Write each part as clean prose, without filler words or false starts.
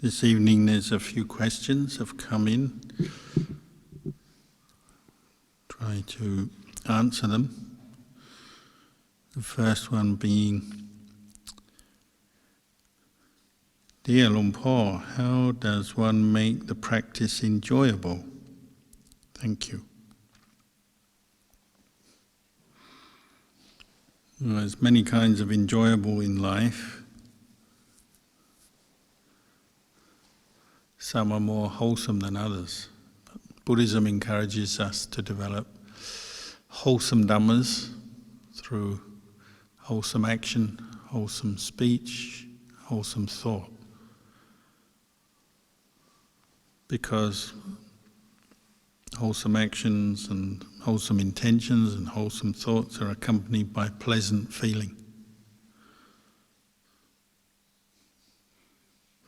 This evening there's a few questions have come in. Try to answer them. The first one being, Dear Luang Por, how does one make the practice enjoyable? Thank you. Well, there's many kinds of enjoyable in life. Some are more wholesome than others. Buddhism encourages us to develop wholesome dhammas through wholesome action, wholesome speech, wholesome thought. Because wholesome actions and wholesome intentions and wholesome thoughts are accompanied by pleasant feeling.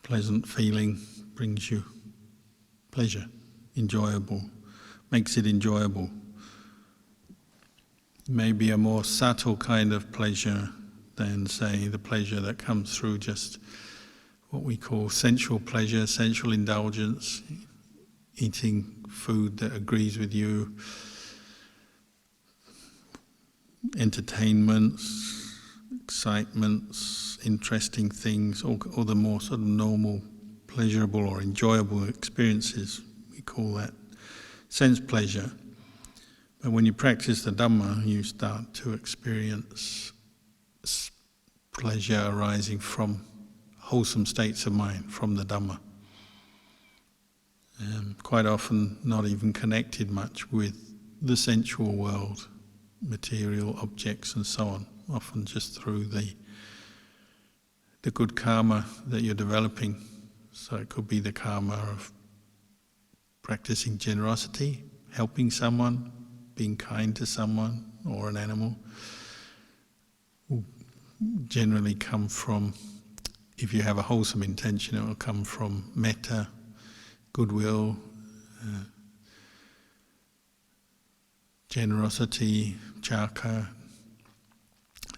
Pleasant feeling brings you pleasure, enjoyable, makes it enjoyable. Maybe a more subtle kind of pleasure than, say, the pleasure that comes through just what we call sensual pleasure, sensual indulgence, eating food that agrees with you, entertainments, excitements, interesting things, all the more sort of normal, pleasurable or enjoyable experiences. We call that sense pleasure. But when you practice the Dhamma, you start to experience pleasure arising from wholesome states of mind, from the Dhamma. Quite often not even connected much with the sensual world, material objects and so on, often just through the good karma that you're developing. So it could be the karma of practicing generosity, helping someone, being kind to someone or an animal, will generally come from, if you have a wholesome intention, it will come from metta, goodwill, generosity, chaka.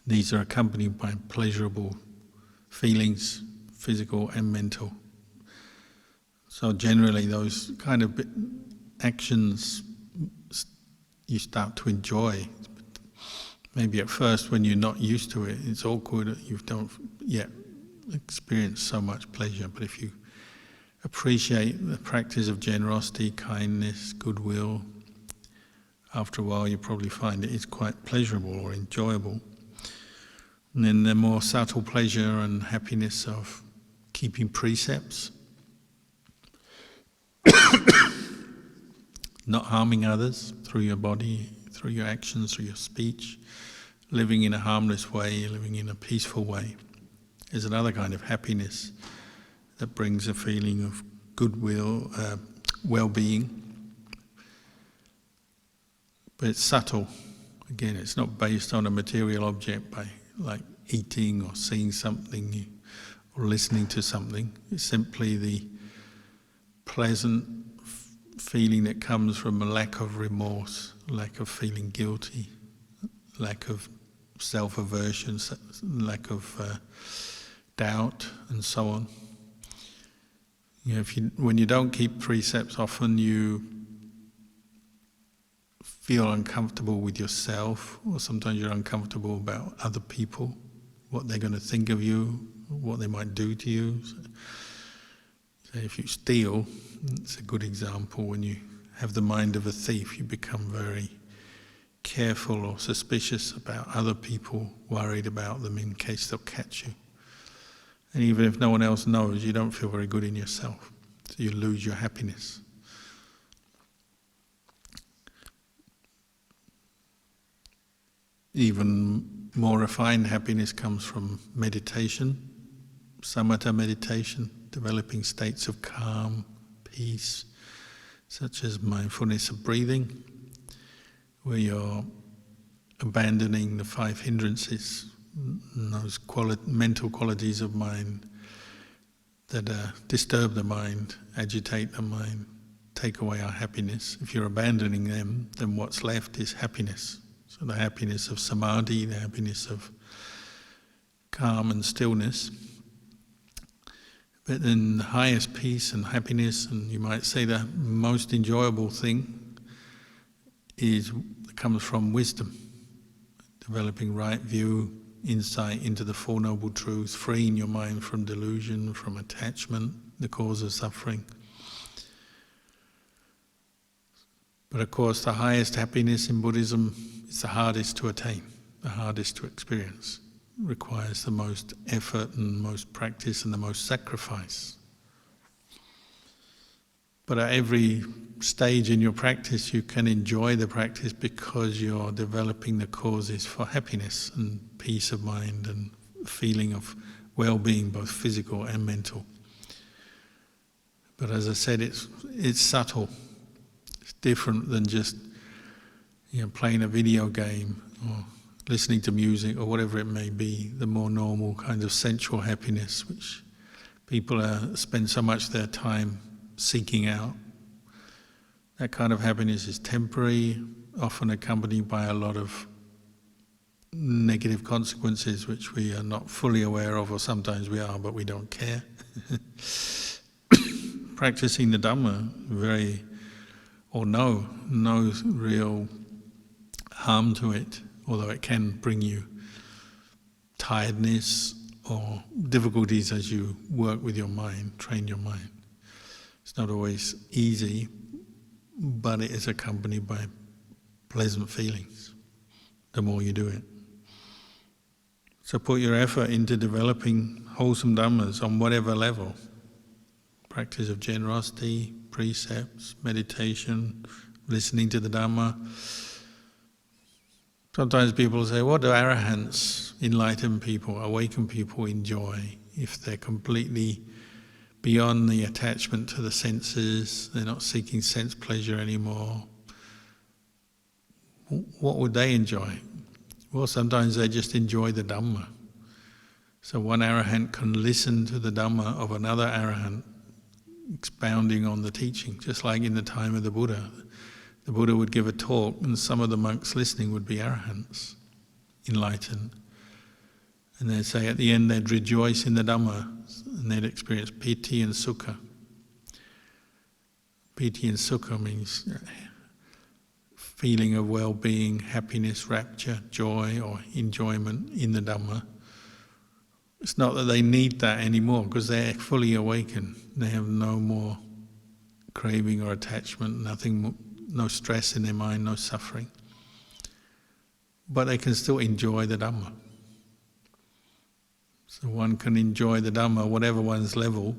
These are accompanied by pleasurable feelings, physical and mental. So generally those kind of actions you start to enjoy. Maybe at first when you're not used to it, it's awkward, you don't yet experience so much pleasure. But if you appreciate the practice of generosity, kindness, goodwill, after a while you probably find it is quite pleasurable or enjoyable. And then the more subtle pleasure and happiness of keeping precepts, not harming others through your body, through your actions, through your speech, living in a harmless way, living in a peaceful way, is another kind of happiness that brings a feeling of goodwill, well-being. But it's subtle. Again, it's not based on a material object by like eating or seeing something or listening to something. It's simply the pleasant feeling that comes from a lack of remorse, lack of feeling guilty, lack of self-aversion, lack of doubt, and so on. You know, when you don't keep precepts, often you feel uncomfortable with yourself, or sometimes you're uncomfortable about other people, what they're going to think of you, what they might do to you. So if you steal, it's a good example. When you have the mind of a thief, you become very careful or suspicious about other people, worried about them in case they'll catch you. And even if no one else knows, you don't feel very good in yourself. So you lose your happiness. Even more refined happiness comes from meditation, samatha meditation, developing states of calm, peace, such as mindfulness of breathing, where you're abandoning the 5 hindrances, those mental qualities of mind that disturb the mind, agitate the mind, take away our happiness. If you're abandoning them, then what's left is happiness. So the happiness of samadhi, the happiness of calm and stillness. But then the highest peace and happiness, and you might say the most enjoyable thing, comes from wisdom, developing right view, insight into the Four Noble Truths, freeing your mind from delusion, from attachment, the cause of suffering. But of course, the highest happiness in Buddhism is the hardest to attain, the hardest to experience. It requires the most effort and most practice and the most sacrifice. But at every stage in your practice, you can enjoy the practice because you're developing the causes for happiness and peace of mind and feeling of well-being, both physical and mental. But as I said, it's subtle. It's different than just playing a video game or listening to music or whatever it may be, the more normal kind of sensual happiness which people spend so much of their time seeking out. That kind of happiness is temporary, often accompanied by a lot of negative consequences which we are not fully aware of, or sometimes we are, but we don't care. Practicing the Dhamma, no real harm to it, although it can bring you tiredness or difficulties as you work with your mind, train your mind. It's not always easy, but it is accompanied by pleasant feelings the more you do it. So put your effort into developing wholesome Dhammas on whatever level. Practice of generosity, precepts, meditation, listening to the Dhamma. Sometimes people say, what do arahants, enlightened people, awakened people enjoy if they're completely beyond the attachment to the senses, they're not seeking sense pleasure anymore? What would they enjoy? Well, sometimes they just enjoy the Dhamma. So one arahant can listen to the Dhamma of another arahant expounding on the teaching, just like in the time of the Buddha. The Buddha would give a talk and some of the monks listening would be arahants, enlightened. And they'd say at the end they'd rejoice in the Dhamma and they'd experience piti and sukha. Piti and sukha means feeling of well-being, happiness, rapture, joy or enjoyment in the Dhamma. It's not that they need that anymore because they're fully awakened. They have no more craving or attachment, no stress in their mind, no suffering. But they can still enjoy the Dhamma. So one can enjoy the Dhamma, whatever one's level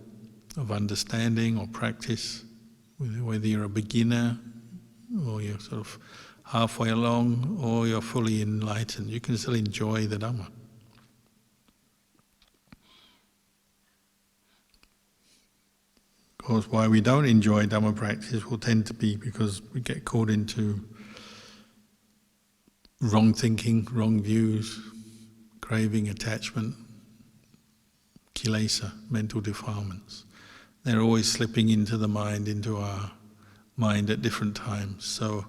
of understanding or practice, whether you're a beginner or you're sort of halfway along or you're fully enlightened, you can still enjoy the Dhamma. Of course, why we don't enjoy Dhamma practice will tend to be because we get caught into wrong thinking, wrong views, craving, attachment, kilesa, mental defilements. They're always slipping into our mind at different times. So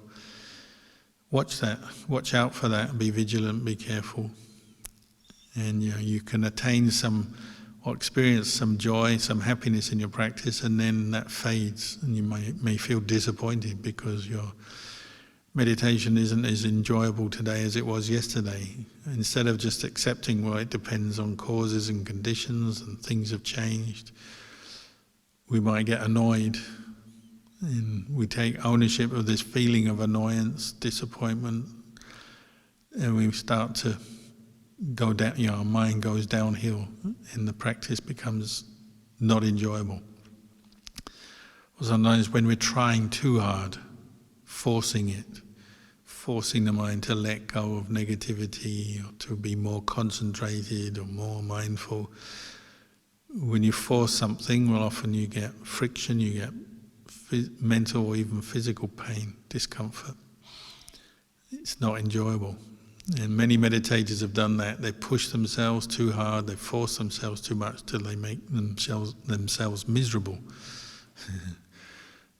watch that, watch out for that, be vigilant, be careful. And you can attain some or experience some joy, some happiness in your practice, and then that fades and you may feel disappointed because your meditation isn't as enjoyable today as it was yesterday. Instead of just accepting, well, it depends on causes and conditions and things have changed, we might get annoyed and we take ownership of this feeling of annoyance, disappointment, and we start to go down, our mind goes downhill and the practice becomes not enjoyable. Or sometimes when we're trying too hard, forcing the mind to let go of negativity or to be more concentrated or more mindful. When you force something, well, often you get friction, you get mental or even physical pain, discomfort. It's not enjoyable. And many meditators have done that. They push themselves too hard, they force themselves too much till they make themselves miserable.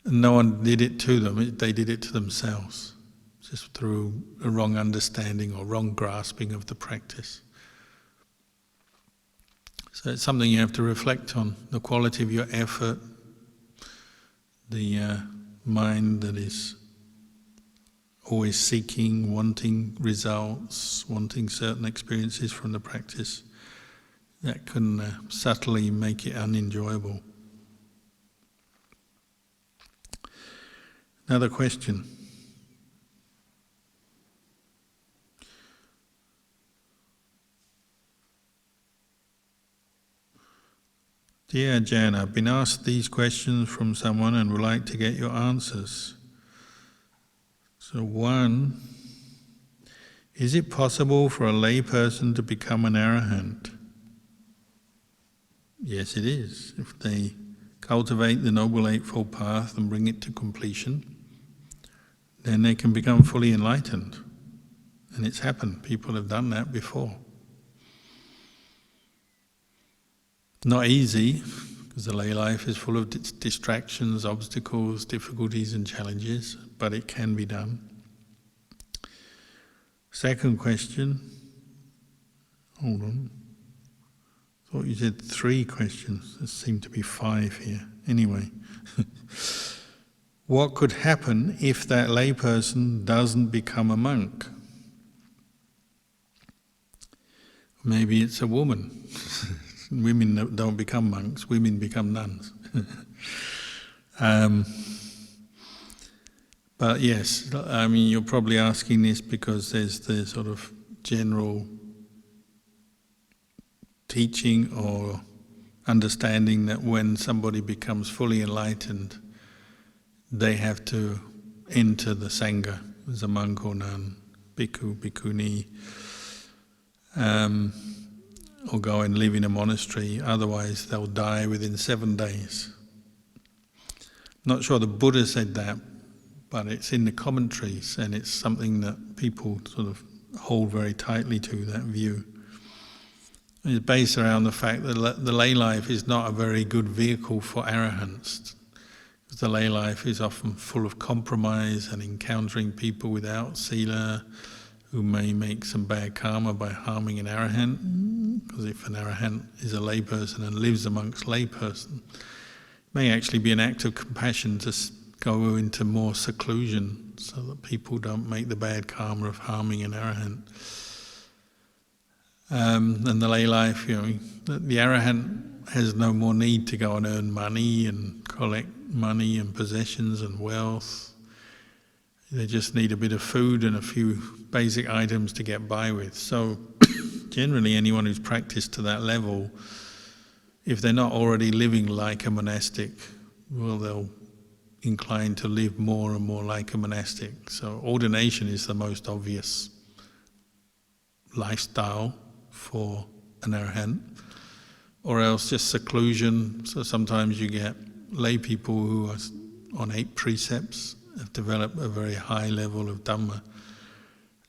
And no one did it to them, they did it to themselves, just through a wrong understanding or wrong grasping of the practice. So it's something you have to reflect on, the quality of your effort, the mind that is always seeking, wanting results, wanting certain experiences from the practice. That can subtly make it unenjoyable. Another question. Dear Ajahn, I've been asked these questions from someone and would like to get your answers. So 1, is it possible for a layperson to become an arahant? Yes, it is. If they cultivate the Noble Eightfold Path and bring it to completion, then they can become fully enlightened. And it's happened. People have done that before. Not easy, because the lay life is full of distractions, obstacles, difficulties and challenges, but it can be done. Second question. Hold on. Thought you said 3 questions. There seem to be 5 here. Anyway. What could happen if that layperson doesn't become a monk? Maybe it's a woman. Women don't become monks, women become nuns. But yes, I mean, you're probably asking this because there's the sort of general teaching or understanding that when somebody becomes fully enlightened, they have to enter the Sangha as a monk or nun, bhikkhu, bhikkhuni, or go and live in a monastery, otherwise they'll die within 7 days. Not sure the Buddha said that, but it's in the commentaries and it's something that people sort of hold very tightly to, that view. It's based around the fact that the lay life is not a very good vehicle for arahants. The lay life is often full of compromise and encountering people without sila, who may make some bad karma by harming an arahant, because if an arahant is a layperson and lives amongst layperson, it may actually be an act of compassion to go into more seclusion so that people don't make the bad karma of harming an arahant. And the lay life, the arahant has no more need to go and earn money and collect money and possessions and wealth. They just need a bit of food and a few basic items to get by with. So generally anyone who's practiced to that level, if they're not already living like a monastic, well, they'll incline to live more and more like a monastic. So ordination is the most obvious lifestyle for an arahant, or else just seclusion. So sometimes you get lay people who are on 8 precepts, have developed a very high level of Dhamma.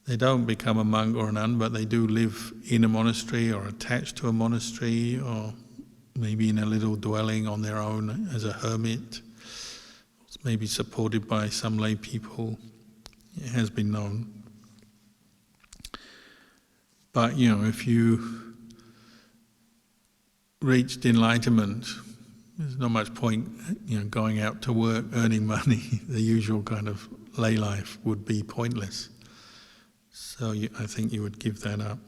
They don't become a monk or a nun, but they do live in a monastery or attached to a monastery, or maybe in a little dwelling on their own as a hermit, maybe supported by some lay people. It has been known. But if you reached enlightenment, there's not much point, going out to work, earning money. The usual kind of lay life would be pointless. So I think you would give that up.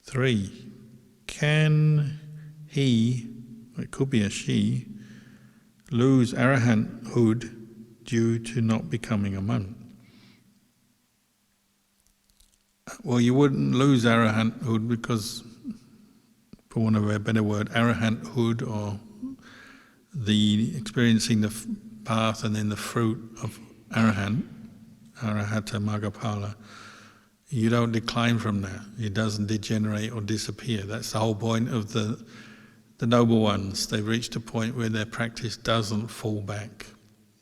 3, can he, or it could be a she, lose arahanthood due to not becoming a monk? Well, you wouldn't lose arahanthood because, for want of a better word, arahanthood, or the experiencing the path and then the fruit of arahata maggaphala, you don't decline from that. It doesn't degenerate or disappear. That's the whole point of the noble ones. They've reached a point where their practice doesn't fall back.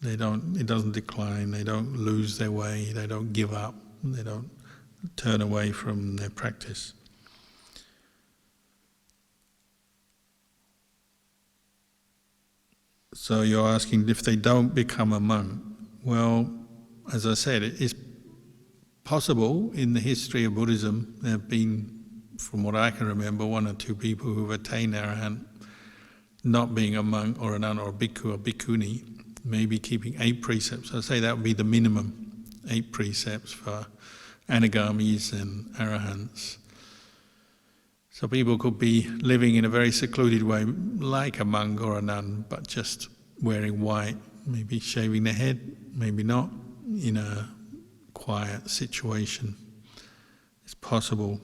It doesn't decline. They don't lose their way. They don't give up. They don't turn away from their practice. So you're asking if they don't become a monk. Well, as I said, it's possible in the history of Buddhism. There have been, from what I can remember, 1 or 2 people who have attained arahant, not being a monk or a nun or a bhikkhu or bhikkhuni, maybe keeping 8 precepts. I'd say that would be the minimum, 8 precepts for anagamis and arahants. So people could be living in a very secluded way, like a monk or a nun, but just wearing white, maybe shaving their head, maybe not, in a quiet situation. It's possible.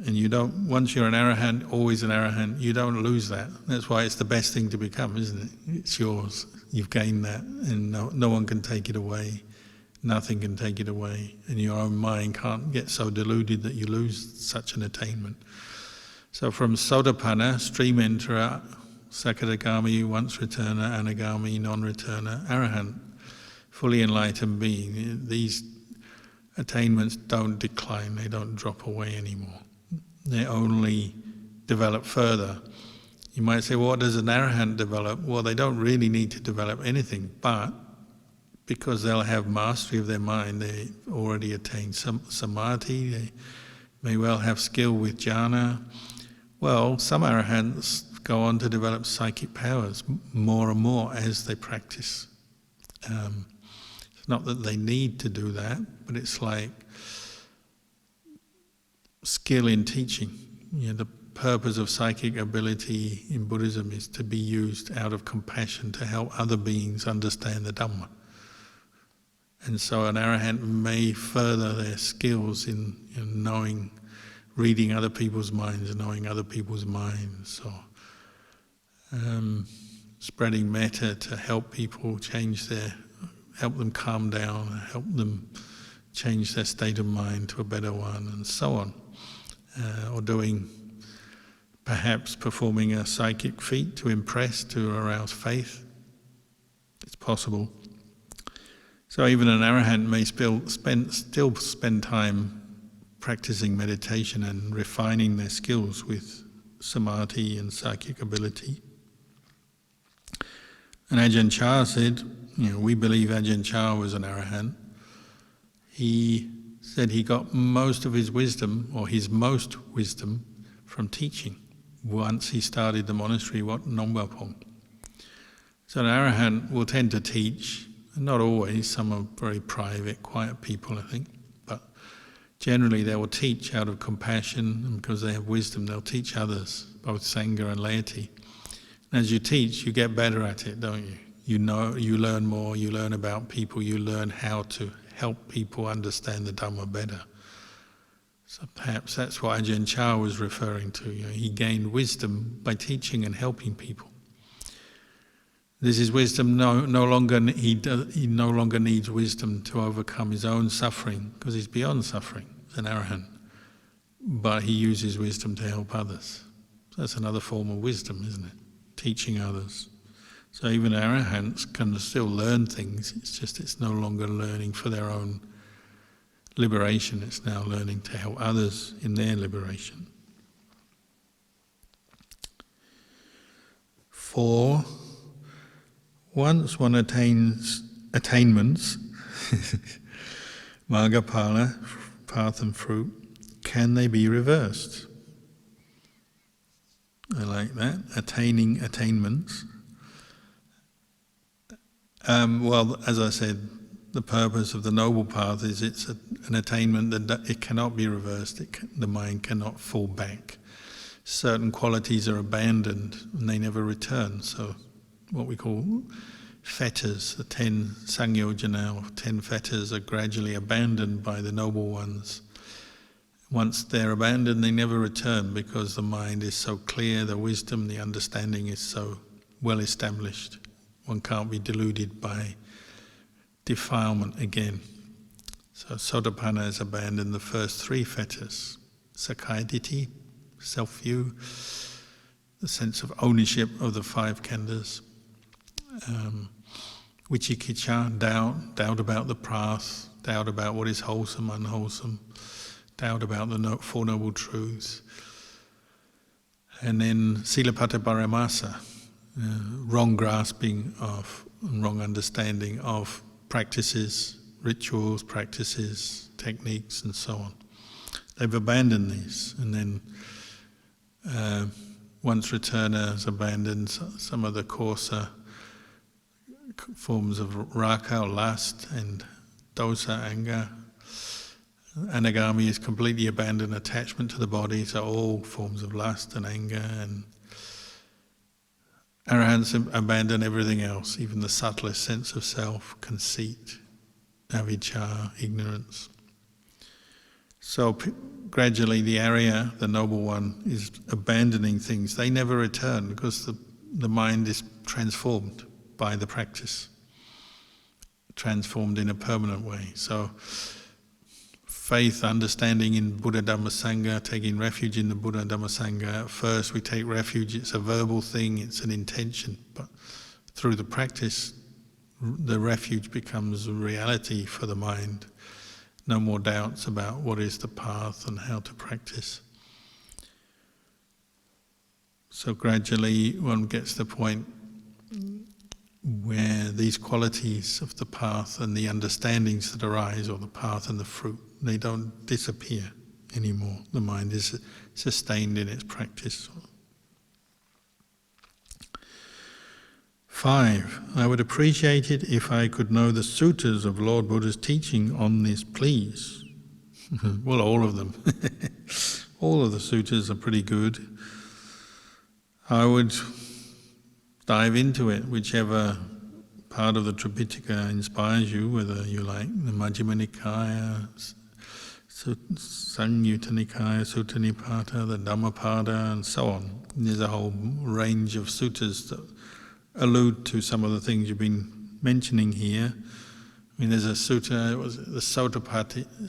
And you don't, once you're an arahant, always an arahant, you don't lose that. That's why it's the best thing to become, isn't it? It's yours. You've gained that, and no one can take it away. Nothing can take it away. And your own mind can't get so deluded that you lose such an attainment. So from Sotapanna, stream enterer, Sakadagami, once returner, Anagami, non-returner, arahant, fully enlightened being. These attainments don't decline, they don't drop away anymore. They only develop further. You might say, well, what does an arahant develop? Well, they don't really need to develop anything, but because they'll have mastery of their mind, they already attained some samadhi, they may well have skill with jhana. Well, some arahants go on to develop psychic powers more and more as they practice. It's not that they need to do that, but it's like skill in teaching. The purpose of psychic ability in Buddhism is to be used out of compassion to help other beings understand the Dhamma. And so an arahant may further their skills in knowing, reading other people's minds, knowing other people's minds, or spreading metta to help people help them calm down, help them change their state of mind to a better one, and so on. Or perhaps performing a psychic feat to impress, to arouse faith. It's possible. So even an arahant may still spend time practicing meditation and refining their skills with samadhi and psychic ability. And Ajahn Chah said, we believe Ajahn Chah was an arahant. He said he got most of his wisdom, or his most wisdom, from teaching once he started the monastery, Wat Nongbapong. So an arahant will tend to teach, not always, some are very private, quiet people, I think, but generally they will teach out of compassion, and because they have wisdom, they'll teach others, both Sangha and laity. And as you teach, you get better at it, don't you? You learn more, you learn about people, you learn how to help people understand the Dhamma better. So perhaps that's what Ajahn Chah was referring to. He gained wisdom by teaching and helping people. This is wisdom. He no longer needs wisdom to overcome his own suffering, because he's beyond suffering, he's an arahant. But he uses wisdom to help others. So that's another form of wisdom, isn't it? Teaching others. So even arahants can still learn things, it's no longer learning for their own liberation, it's now learning to help others in their liberation. 4, once one attains attainments, Margapala, path and fruit, can they be reversed? I like that, attaining attainments. Well, as I said, the purpose of the Noble Path is it's an attainment that it cannot be reversed, the mind cannot fall back. Certain qualities are abandoned and they never return, so what we call fetters, the 10 Sangyojana, or 10 fetters, are gradually abandoned by the Noble Ones. Once they're abandoned, they never return because the mind is so clear, the wisdom, the understanding is so well established. One can't be deluded by defilement again. So Sotapanna has abandoned the first 3 fetters: Sakkaya-ditthi, self-view, the sense of ownership of the 5 khandhas, Vicikicca, doubt about the path, doubt about what is wholesome, unwholesome, doubt about the 4 Noble Truths, and then Silabbata Paramasa, wrong grasping of, wrong understanding of practices, rituals, practices, techniques, and so on. They've abandoned these, and then once returner has abandoned some of the coarser forms of raga or lust and dosa, anger, anagami has completely abandoned attachment to the body, so all forms of lust and anger, and arahants abandon everything else, even the subtlest sense of self, conceit, avijja, ignorance. So gradually the Arya, the noble one, is abandoning things. They never return because the mind is transformed by the practice, transformed in a permanent way. So faith, understanding in Buddha Dhamma Sangha, taking refuge in the Buddha Dhamma Sangha. At first we take refuge, it's a verbal thing, it's an intention, but through the practice the refuge becomes a reality for the mind. No more doubts about what is the path and how to practice. So gradually one gets to the point where these qualities of the path and the understandings that arise, or the path and the fruit, they don't disappear anymore. The mind is sustained in its practice. 5. I would appreciate it if I could know the suttas of Lord Buddha's teaching on this, please. Well, all of them. All of the suttas are pretty good. I would dive into it, whichever part of the Tripitaka inspires you, whether you like the Majjhima Nikaya, Samyutta Nikaya, Sutta Nipata, the Dhammapada, and so on. There's a whole range of suttas that allude to some of the things you've been mentioning here. I mean, there's a sutta, it was the Sotapanna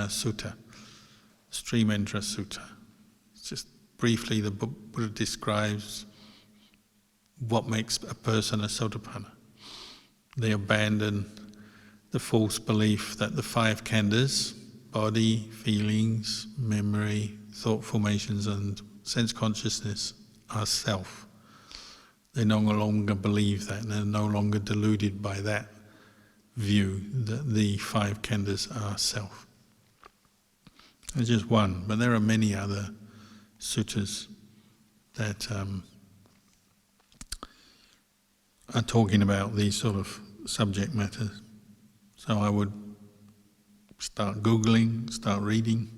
Sutta, Stream Entrance Sutta. It's just briefly, the Buddha describes what makes a person a Sotapanna. They abandon the false belief that the 5 khandhas, body, feelings, memory, thought formations and sense consciousness, are self. They no longer believe that, and they're no longer deluded by that view that the 5 khandhas are self. It's just one, but there are many other suttas that are talking about these sort of subject matters. So I would start Googling, start reading.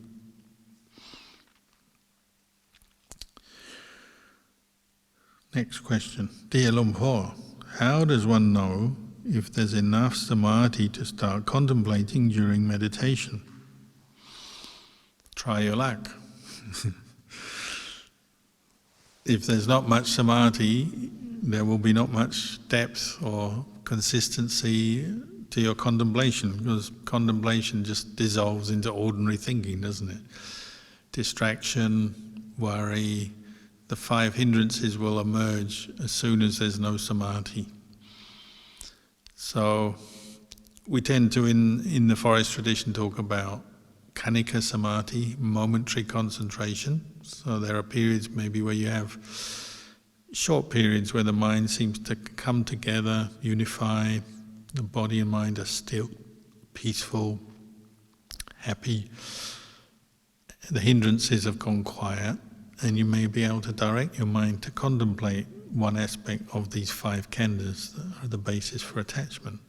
Next question. Dear Lumpur, how does one know if there's enough samadhi to start contemplating during meditation? Try your luck. If there's not much samadhi, there will be not much depth or consistency to your contemplation, because contemplation just dissolves into ordinary thinking, doesn't it? Distraction, worry, the 5 hindrances will emerge as soon as there's no samadhi. So we tend to, in the forest tradition, talk about khanika samadhi, momentary concentration. So there are periods maybe where you have short periods where the mind seems to come together, unify, the body and mind are still, peaceful, happy. The hindrances have gone quiet, and you may be able to direct your mind to contemplate one aspect of these 5 khandhas that are the basis for attachment.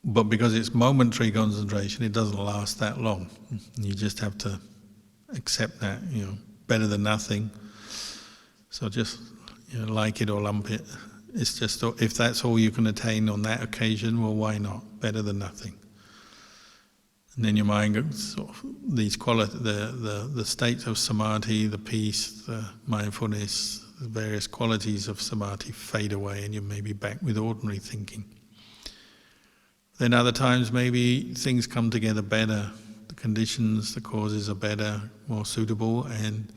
But because it's momentary concentration, it doesn't last that long. You just have to accept that, better than nothing. So just like it or lump it. It's just, if that's all you can attain on that occasion, well, why not? Better than nothing. And then your mind goes, these qualities, the states of samadhi, the peace, the mindfulness, the various qualities of samadhi fade away, and you may be back with ordinary thinking. Then other times maybe things come together better, the conditions, the causes are better, more suitable, and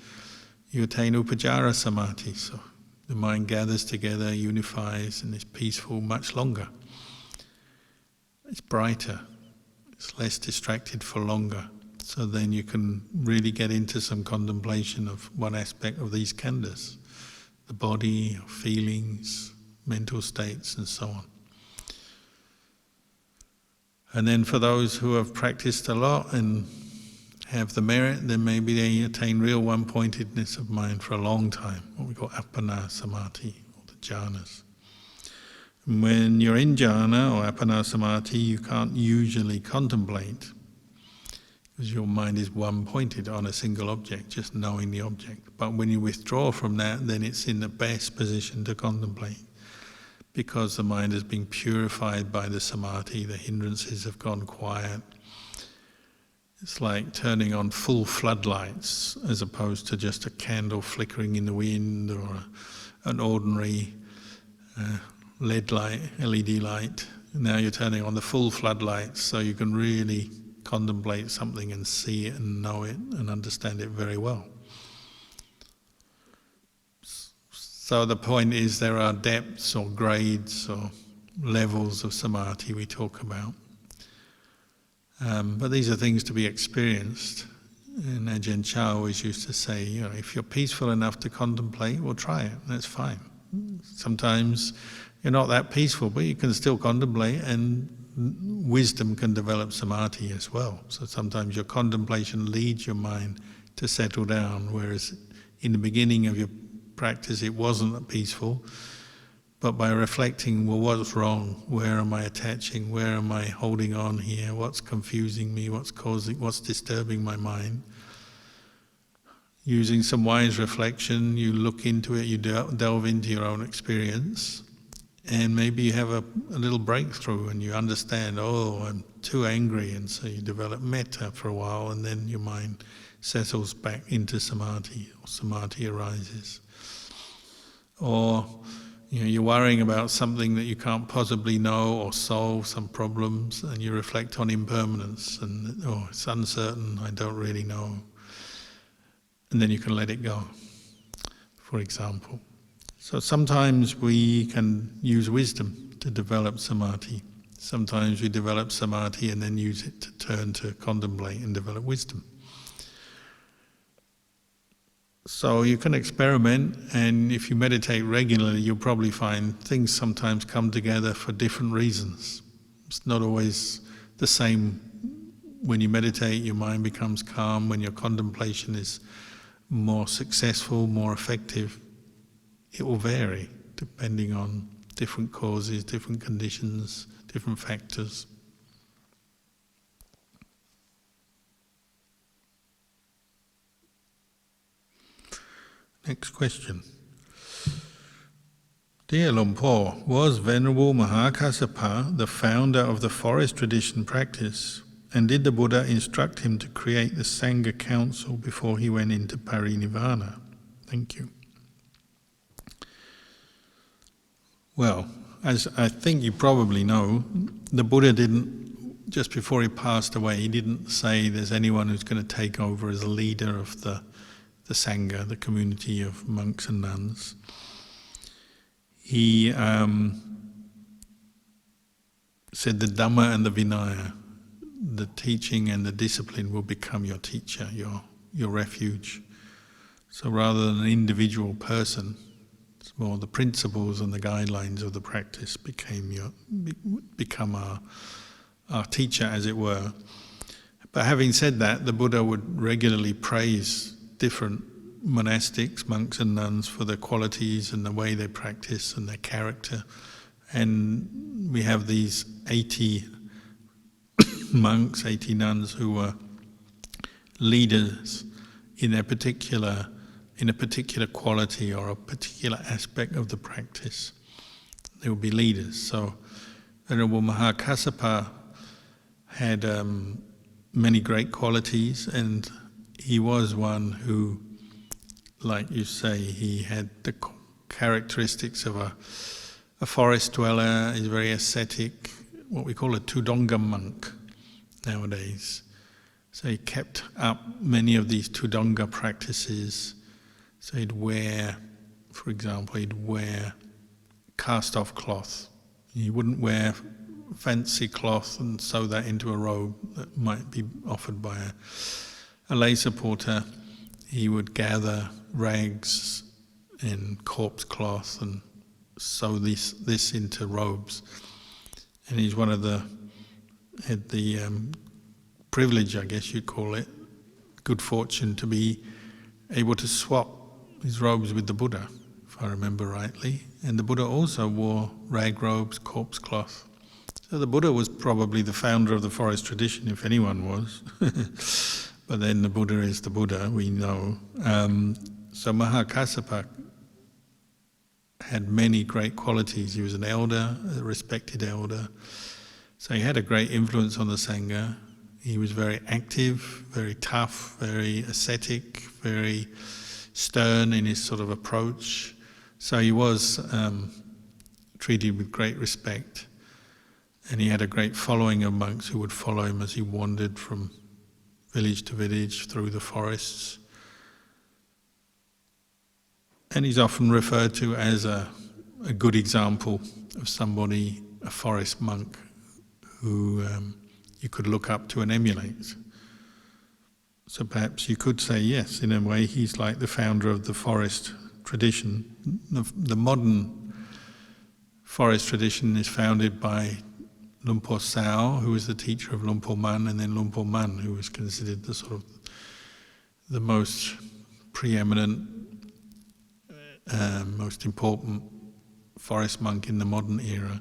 you attain upajjhara samadhi. So the mind gathers together, unifies, and is peaceful much longer. It's brighter, it's less distracted for longer. So then you can really get into some contemplation of one aspect of these khandhas, the body, feelings, mental states, and so on. And then for those who have practiced a lot and have the merit, then maybe they attain real one-pointedness of mind for a long time, what we call appana samadhi, or the jhanas. And when you're in jhana or appana samadhi, you can't usually contemplate, because your mind is one-pointed on a single object, just knowing the object. But when you withdraw from that, then it's in the best position to contemplate, because the mind has been purified by the samadhi, the hindrances have gone quiet. It's like turning on full floodlights as opposed to just a candle flickering in the wind or an ordinary LED light. Now you're turning on the full floodlights so you can really contemplate something and see it and know it and understand it very well. So the point is there are depths or grades or levels of samadhi we talk about. But these are things to be experienced. And Ajahn Chah always used to say, if you're peaceful enough to contemplate, well, try it, that's fine. Sometimes you're not that peaceful, but you can still contemplate, and wisdom can develop samadhi as well. So sometimes your contemplation leads your mind to settle down, whereas in the beginning of your practice it wasn't that peaceful. But by reflecting, well, what's wrong? Where am I attaching? Where am I holding on here? What's confusing me? What's disturbing my mind? Using some wise reflection, you look into it, you delve into your own experience, and maybe you have a little breakthrough and you understand, I'm too angry, and so you develop metta for a while, and then your mind settles back into samadhi, or samadhi arises. Or you're worrying about something that you can't possibly know or solve, some problems, and you reflect on impermanence and, it's uncertain, I don't really know. And then you can let it go, for example. So sometimes we can use wisdom to develop samadhi. Sometimes we develop samadhi and then use it to turn to contemplate and develop wisdom. So you can experiment, and if you meditate regularly, you'll probably find things sometimes come together for different reasons. It's not always the same. When you meditate, your mind becomes calm. When your contemplation is more successful, more effective, it will vary depending on different causes, different conditions, different factors. Next question. Dear Luang Por, was Venerable Mahakassapa the founder of the forest tradition practice, and did the Buddha instruct him to create the Sangha Council before he went into Parinirvana? Thank you. Well, as I think you probably know, the Buddha didn't, just before he passed away, he didn't say there's anyone who's going to take over as a leader of the Sangha, the community of monks and nuns. He said the Dhamma and the Vinaya, the teaching and the discipline, will become your teacher, your refuge. So rather than an individual person, it's more the principles and the guidelines of the practice become our teacher, as it were. But having said that, the Buddha would regularly praise different monastics, monks and nuns, for their qualities and the way they practice and their character. And we have these 80 monks, 80 nuns who were leaders in a particular quality or a particular aspect of the practice. They would be leaders. So Venerable Mahakassapa had many great qualities, and he was one who, like you say, he had the characteristics of a forest dweller. He's very ascetic, what we call a Tudongam monk nowadays. So he kept up many of these Tudonga practices. So he'd wear, for example, cast-off cloth. He wouldn't wear fancy cloth and sew that into a robe that might be offered by a lay supporter. He would gather rags and corpse cloth and sew this into robes. And he's one of the had the privilege, I guess you'd call it, good fortune to be able to swap his robes with the Buddha, if I remember rightly. And the Buddha also wore rag robes, corpse cloth. So the Buddha was probably the founder of the forest tradition, if anyone was. But then the Buddha is the Buddha, we know. So Mahakassapa had many great qualities. He was an elder, a respected elder. So he had a great influence on the Sangha. He was very active, very tough, very ascetic, very stern in his sort of approach. So he was treated with great respect. And he had a great following of monks who would follow him as he wandered from village to village through the forests. And he's often referred to as a good example of somebody, a forest monk, who you could look up to and emulate. So perhaps you could say, yes, in a way he's like the founder of the forest tradition. The modern forest tradition is founded by Lumpur Sao, who was the teacher of Lumpur Man, and then Lumpur Man, who was considered the sort of the most preeminent, most important forest monk in the modern era.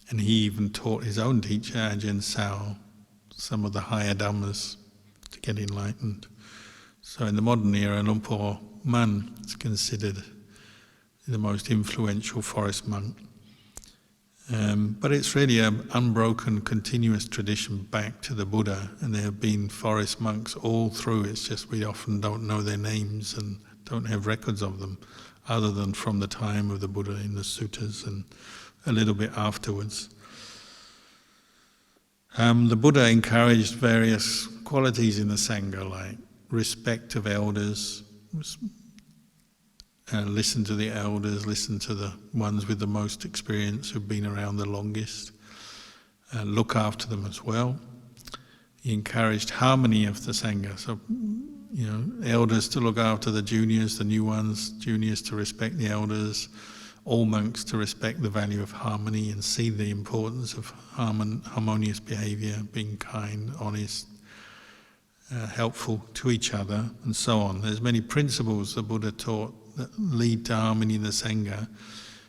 And he even taught his own teacher, Ajahn Sao, some of the higher Dhammas to get enlightened. So in the modern era, Lumpur Man is considered the most influential forest monk. But it's really an unbroken, continuous tradition back to the Buddha, and there have been forest monks all through. It's just we often don't know their names and don't have records of them, other than from the time of the Buddha in the suttas and a little bit afterwards. The Buddha encouraged various qualities in the Sangha, like respect of elders, listen to the elders, listen to the ones with the most experience who've been around the longest, look after them as well. He encouraged harmony of the Sangha, so elders to look after the juniors, the new ones, juniors to respect the elders, all monks to respect the value of harmony and see the importance of harmonious behaviour, being kind, honest, helpful to each other, and so on. There's many principles the Buddha taught that lead to harmony in the Sangha.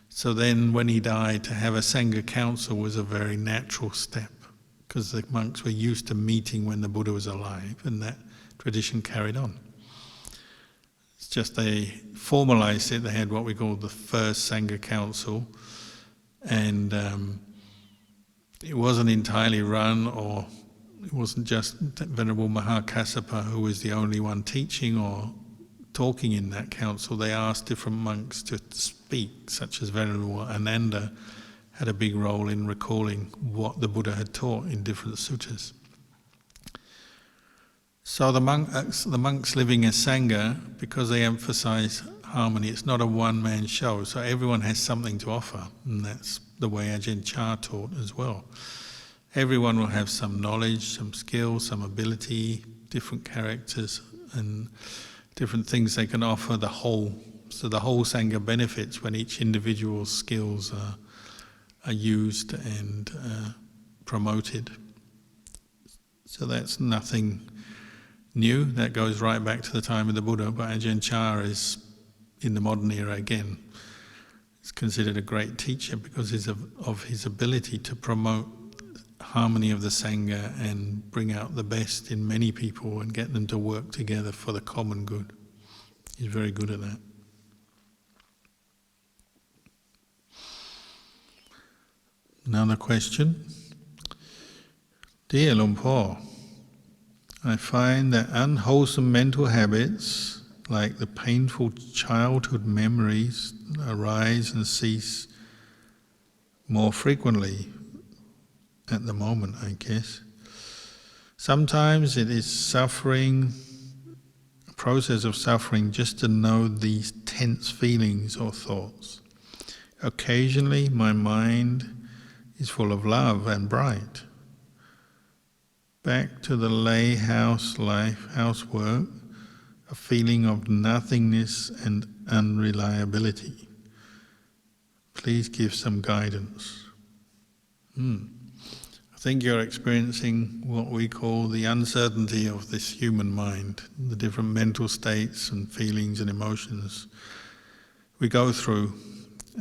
So then when he died, to have a Sangha council was a very natural step, because the monks were used to meeting when the Buddha was alive, and that tradition carried on. It's just they formalised it. They had what we call the first Sangha council, and it wasn't entirely run, or it wasn't just Venerable Mahakassapa who was the only one teaching or talking in that council. They asked different monks to speak, such as Venerable Ananda had a big role in recalling what the Buddha had taught in different suttas. So the monks living as Sangha, because they emphasise harmony, it's not a one-man show, so everyone has something to offer, and that's the way Ajahn Chah taught as well. Everyone will have some knowledge, some skill, some ability, different characters, and different things they can offer the whole. So the whole Sangha benefits when each individual's skills are used and promoted. So that's nothing new. That goes right back to the time of the Buddha, but Ajahn Chah is, in the modern era again, is considered a great teacher because of his ability to promote harmony of the Sangha and bring out the best in many people and get them to work together for the common good. He's very good at that. Another question. Dear Lumpur, I find that unwholesome mental habits, like the painful childhood memories, arise and cease more frequently at the moment, I guess. Sometimes it is suffering, a process of suffering, just to know these tense feelings or thoughts. Occasionally my mind is full of love and bright. Back to the lay house life, housework, a feeling of nothingness and unreliability. Please give some guidance. I think you're experiencing what we call the uncertainty of this human mind, the different mental states and feelings and emotions we go through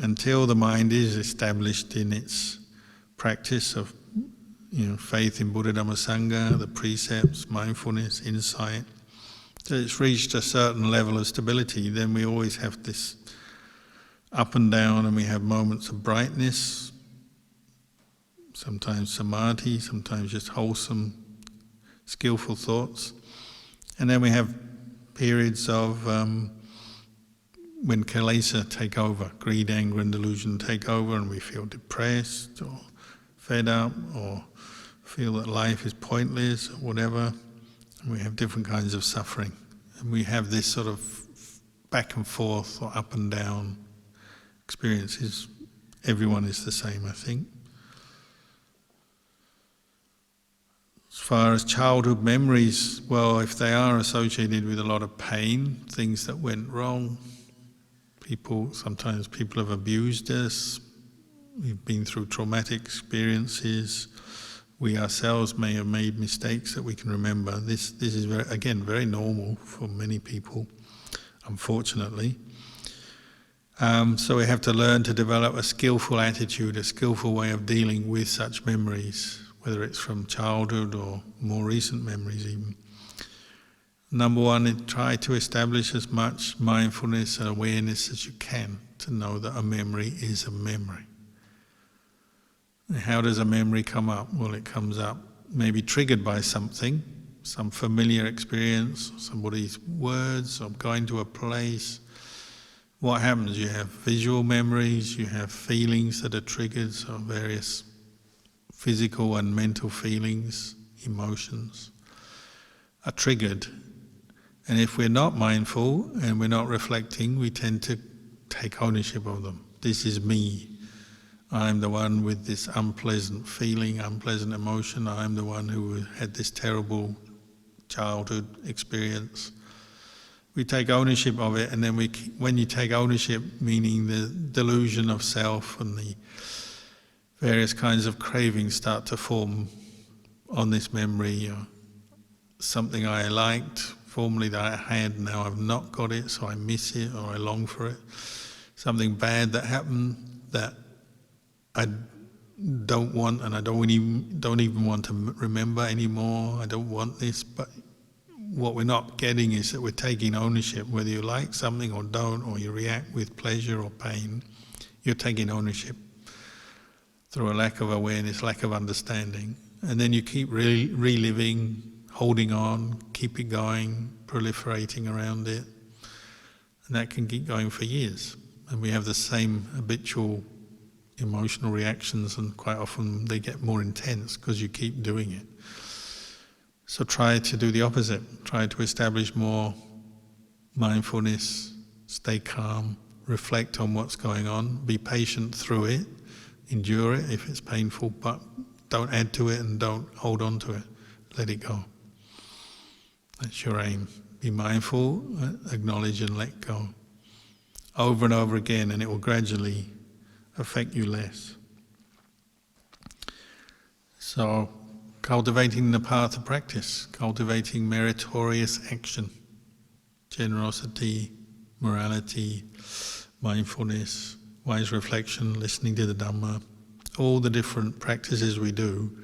until the mind is established in its practice of faith in Buddha Dhamma Sangha, the precepts, mindfulness, insight. So it's reached a certain level of stability, then we always have this up and down, and we have moments of brightness, sometimes samadhi, sometimes just wholesome, skillful thoughts. And then we have periods of when kilesa take over, greed, anger and delusion take over, and we feel depressed or fed up or feel that life is pointless or whatever. And we have different kinds of suffering. And we have this sort of back and forth or up and down experiences. Everyone is the same, I think. As far as childhood memories, well, if they are associated with a lot of pain, things that went wrong, sometimes people have abused us, we've been through traumatic experiences, we ourselves may have made mistakes that we can remember. This is very normal for many people, unfortunately. So we have to learn to develop a skillful attitude, a skillful way of dealing with such memories, whether it's from childhood or more recent memories even. Number one, try to establish as much mindfulness and awareness as you can to know that a memory is a memory. How does a memory come up? Well, it comes up maybe triggered by something, some familiar experience, somebody's words, or going to a place. What happens? You have visual memories, you have feelings that are triggered, so various physical and mental feelings, emotions are triggered. And if we're not mindful and we're not reflecting, we tend to take ownership of them. This is me. I'm the one with this unpleasant feeling, unpleasant emotion. I'm the one who had this terrible childhood experience. We take ownership of it, and then when you take ownership, meaning the delusion of self and the various kinds of cravings start to form on this memory. Something I liked formerly that I had, now I've not got it, so I miss it or I long for it. Something bad that happened that I don't want, and I don't even want to remember anymore. I don't want this, but what we're not getting is that we're taking ownership. Whether you like something or don't, or you react with pleasure or pain, you're taking ownership through a lack of awareness, lack of understanding. And then you keep reliving, holding on, keep it going, proliferating around it. And that can keep going for years. And we have the same habitual emotional reactions, and quite often they get more intense because you keep doing it. So try to do the opposite. Try to establish more mindfulness, stay calm, reflect on what's going on, be patient through it, endure it if it's painful, but don't add to it and don't hold on to it. Let it go. That's your aim. Be mindful, acknowledge and let go. Over and over again, and it will gradually affect you less. So, cultivating the path of practice, cultivating meritorious action, generosity, morality, mindfulness, wise reflection, listening to the Dhamma, all the different practices we do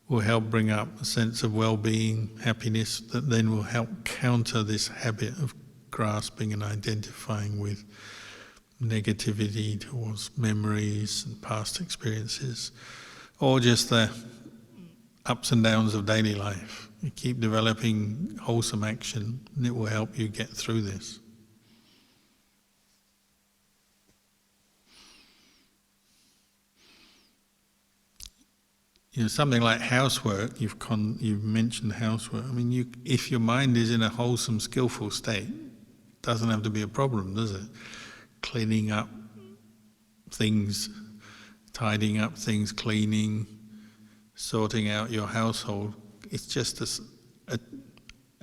will help bring up a sense of well-being, happiness, that then will help counter this habit of grasping and identifying with negativity towards memories and past experiences, or just the ups and downs of daily life. You keep developing wholesome action, and it will help you get through this. Something like housework, you've mentioned housework. I mean, if your mind is in a wholesome, skillful state, it doesn't have to be a problem, does it? Cleaning up things, tidying up things, cleaning, sorting out your household. It's just a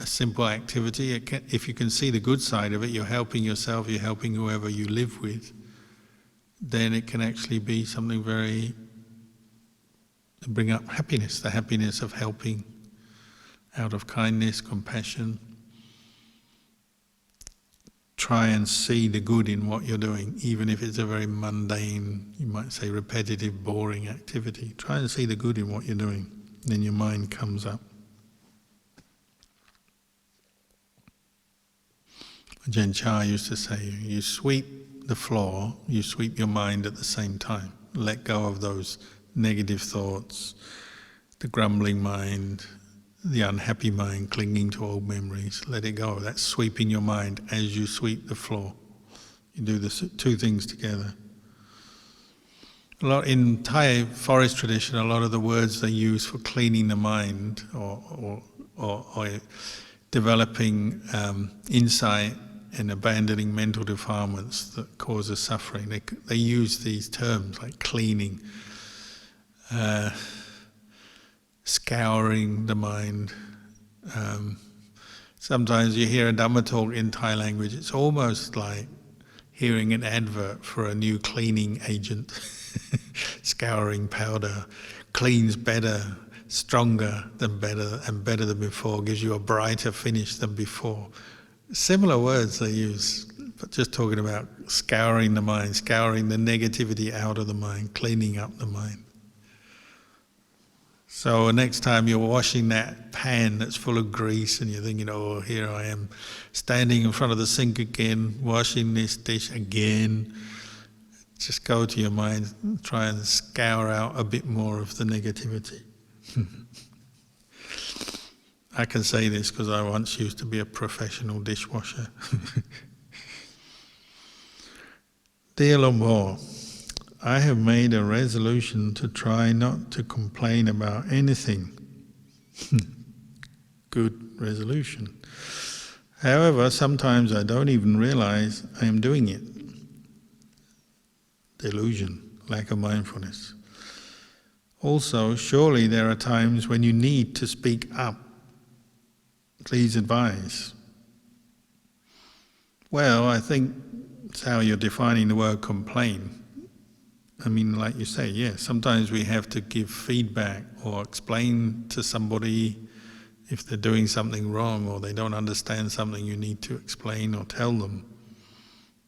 simple activity. If you can see the good side of it, you're helping yourself, you're helping whoever you live with, then it can actually be something very to bring up happiness, the happiness of helping out of kindness, compassion. Try and see the good in what you're doing, even if it's a very mundane, you might say repetitive, boring activity. Try and see the good in what you're doing. Then your mind comes up. Ajahn Chah used to say, you sweep the floor, you sweep your mind at the same time. Let go of those negative thoughts, the grumbling mind, the unhappy mind clinging to old memories. Let it go. That's sweeping your mind as you sweep the floor. You do the two things together. A lot in Thai forest tradition, a lot of the words they use for cleaning the mind or developing insight and abandoning mental defilements that causes suffering. They use these terms like cleaning, scouring the mind. Sometimes you hear a Dhamma talk in Thai language, it's almost like hearing an advert for a new cleaning agent. Scouring powder cleans better, stronger than better, and better than before, gives you a brighter finish than before. Similar words they use, but just talking about scouring the mind, scouring the negativity out of the mind, cleaning up the mind. So next time you're washing that pan that's full of grease and you're thinking, oh, here I am standing in front of the sink again, washing this dish again, just go to your mind and try and scour out a bit more of the negativity. I can say this because I once used to be a professional dishwasher. Dear Lombo, I have made a resolution to try not to complain about anything. Good resolution. However, sometimes I don't even realize I am doing it. Delusion, lack of mindfulness. Also, surely there are times when you need to speak up. Please advise. Well, I think it's how you're defining the word complain. I mean, like you say, yeah, sometimes we have to give feedback or explain to somebody if they're doing something wrong or they don't understand something, you need to explain or tell them.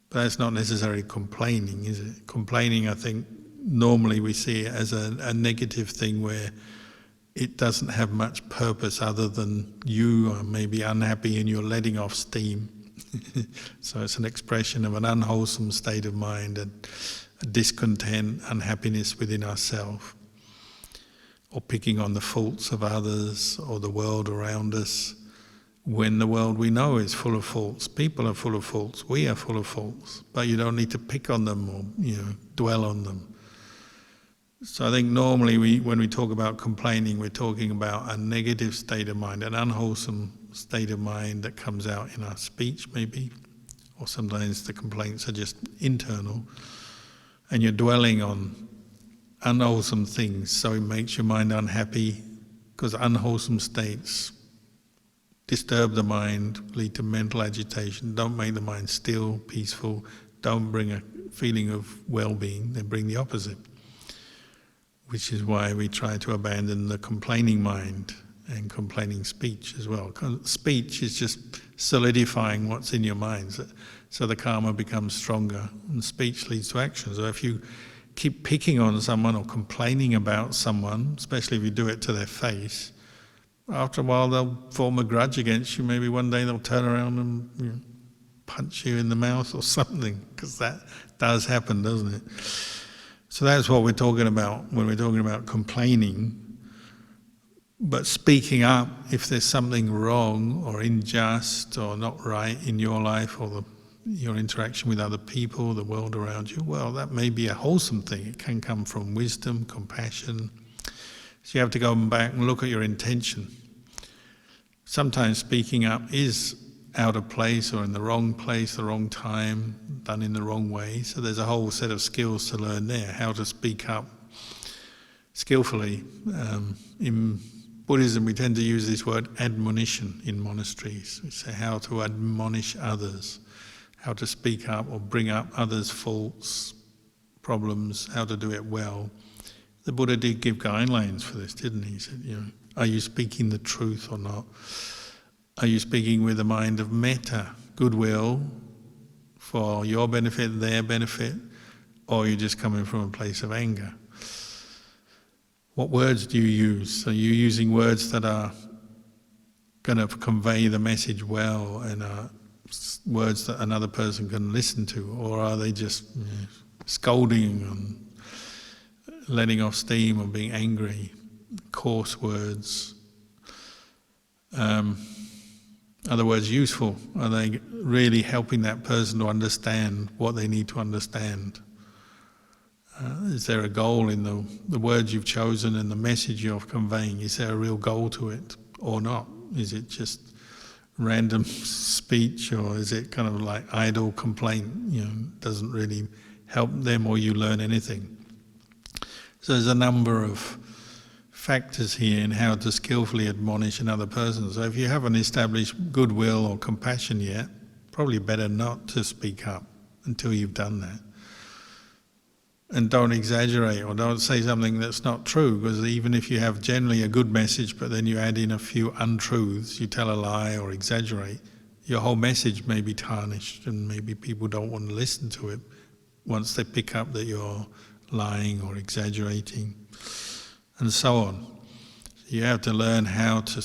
But that's not necessarily complaining, is it? Complaining, I think, normally we see it as a negative thing where it doesn't have much purpose other than you are maybe unhappy and you're letting off steam. So it's an expression of an unwholesome state of mind and a discontent, unhappiness within ourselves, or picking on the faults of others or the world around us, when the world we know is full of faults. People are full of faults, we are full of faults, but you don't need to pick on them or dwell on them. So I think normally when we talk about complaining, we're talking about a negative state of mind, an unwholesome state of mind that comes out in our speech maybe, or sometimes the complaints are just internal, and you're dwelling on unwholesome things, so it makes your mind unhappy, because unwholesome states disturb the mind, lead to mental agitation, don't make the mind still, peaceful, don't bring a feeling of well-being, they bring the opposite. Which is why we try to abandon the complaining mind and complaining speech as well. Speech is just solidifying what's in your mind, so the karma becomes stronger, and speech leads to action. So if you keep picking on someone or complaining about someone, especially if you do it to their face, after a while they'll form a grudge against you. Maybe one day they'll turn around and punch you in the mouth or something, because that does happen, doesn't it? So that's what we're talking about when we're talking about complaining. But speaking up if there's something wrong or unjust or not right in your life or your interaction with other people, the world around you, well, that may be a wholesome thing. It can come from wisdom, compassion. So you have to go back and look at your intention. Sometimes speaking up is out of place or in the wrong place, the wrong time, done in the wrong way. So there's a whole set of skills to learn there, how to speak up skillfully. In Buddhism, we tend to use this word admonition in monasteries. We say how to admonish others, how to speak up or bring up others' faults, problems, how to do it well. The Buddha did give guidelines for this, didn't he? He said, are you speaking the truth or not? Are you speaking with a mind of metta, goodwill, for your benefit, their benefit, or are you just coming from a place of anger? What words do you use? Are you using words that are going to convey the message well and are words that another person can listen to, or are they just scolding and letting off steam or being angry, coarse words? Are the words useful? Are they really helping that person to understand what they need to understand? Is there a goal in the words you've chosen and the message you're conveying? Is there a real goal to it or not? Is it just random speech, or is it kind of like idle complaint? Doesn't really help them or you learn anything. So there's a number of factors here in how to skillfully admonish another person. So if you haven't established goodwill or compassion yet, probably better not to speak up until you've done that. And don't exaggerate or don't say something that's not true, because even if you have generally a good message but then you add in a few untruths, you tell a lie or exaggerate, your whole message may be tarnished and maybe people don't want to listen to it once they pick up that you're lying or exaggerating, and so on. You have to learn how to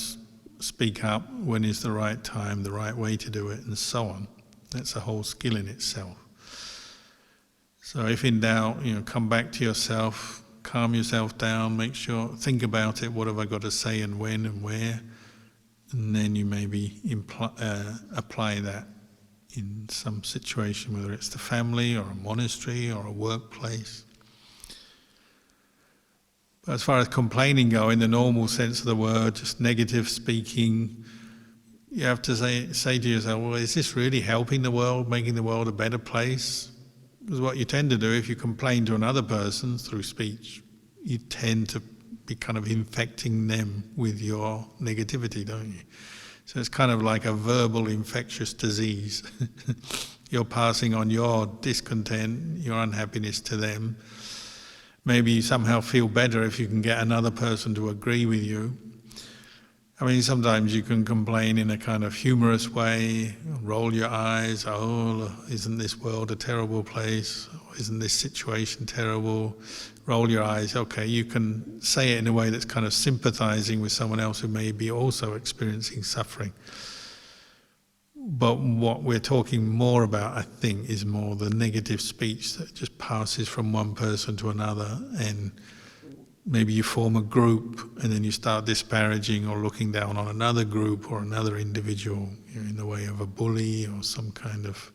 speak up, when is the right time, the right way to do it, and so on. That's a whole skill in itself. So if in doubt, come back to yourself, calm yourself down, make sure, think about it, what have I got to say and when and where, and then you maybe apply that in some situation, whether it's the family or a monastery or a workplace. But as far as complaining go, in the normal sense of the word, just negative speaking, you have to say to yourself, well, is this really helping the world, making the world a better place? Because what you tend to do if you complain to another person through speech, you tend to be kind of infecting them with your negativity, don't you? So it's kind of like a verbal infectious disease. You're passing on your discontent, your unhappiness to them. Maybe you somehow feel better if you can get another person to agree with you. I mean, sometimes you can complain in a kind of humorous way, roll your eyes, oh, isn't this world a terrible place? Isn't this situation terrible? Roll your eyes. Okay, you can say it in a way that's kind of sympathizing with someone else who may be also experiencing suffering. But what we're talking more about, I think, is more the negative speech that just passes from one person to another, and maybe you form a group and then you start disparaging or looking down on another group or another individual, in the way of a bully or some kind of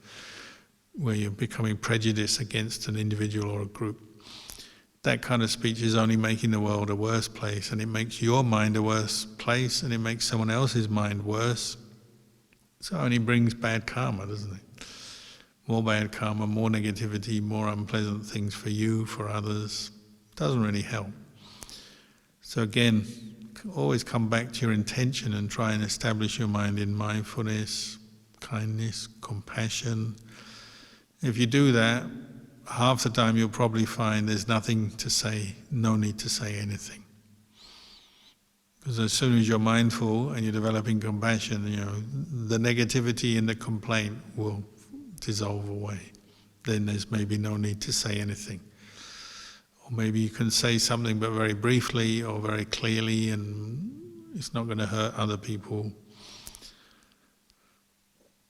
where you're becoming prejudiced against an individual or a group. That kind of speech is only making the world a worse place, and it makes your mind a worse place, and it makes someone else's mind worse. So it only brings bad karma, doesn't it? More bad karma, more negativity, more unpleasant things for you, for others. Doesn't really help. So again, always come back to your intention and try and establish your mind in mindfulness, kindness, compassion. If you do that, half the time you'll probably find there's nothing to say, no need to say anything. Because as soon as you're mindful and you're developing compassion, the negativity and the complaint will dissolve away. Then there's maybe no need to say anything. Or maybe you can say something but very briefly or very clearly, and it's not going to hurt other people.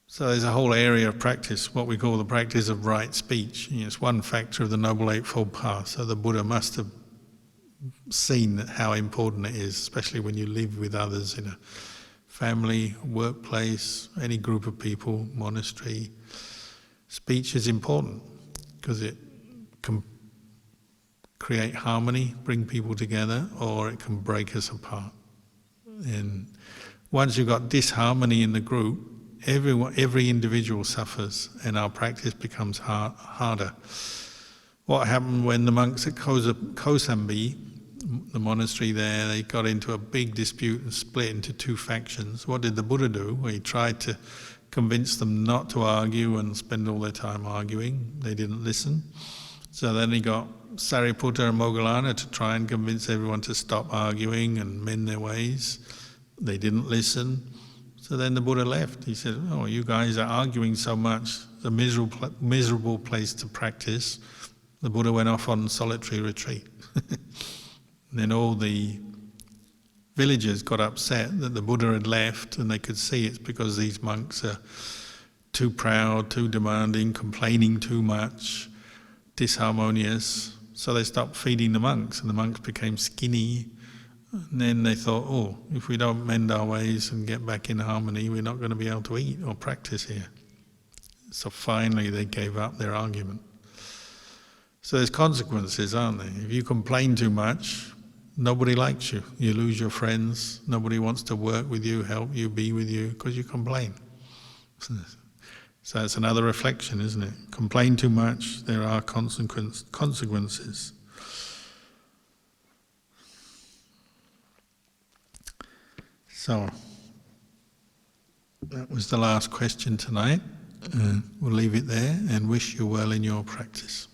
So there's a whole area of practice, what we call the practice of right speech. It's one factor of the Noble Eightfold Path. So the Buddha must have seen how important it is, especially when you live with others in a family, workplace, any group of people, monastery. Speech is important because it can create harmony, bring people together, or it can break us apart. And once you've got disharmony in the group, every individual suffers, and our practice becomes harder. What happened when the monks at Kosambi, the monastery there, they got into a big dispute and split into two factions? What did the Buddha do? Well, he tried to convince them not to argue and spend all their time arguing. They didn't listen. So then he got Sariputta and Moggallana to try and convince everyone to stop arguing and mend their ways. They didn't listen. So then the Buddha left. He said, "Oh, you guys are arguing so much. It's a miserable place to practice." The Buddha went off on solitary retreat. And then all the villagers got upset that the Buddha had left, and they could see it's because these monks are too proud, too demanding, complaining too much, disharmonious. So they stopped feeding the monks, and the monks became skinny. And then they thought, oh, if we don't mend our ways and get back in harmony, we're not going to be able to eat or practice here. So finally they gave up their argument. So there's consequences, aren't there? If you complain too much, nobody likes you. You lose your friends. Nobody wants to work with you, help you, be with you, because you complain. So it's another reflection, isn't it? Complain too much, there are consequences. So, that was the last question tonight. We'll leave it there and wish you well in your practice.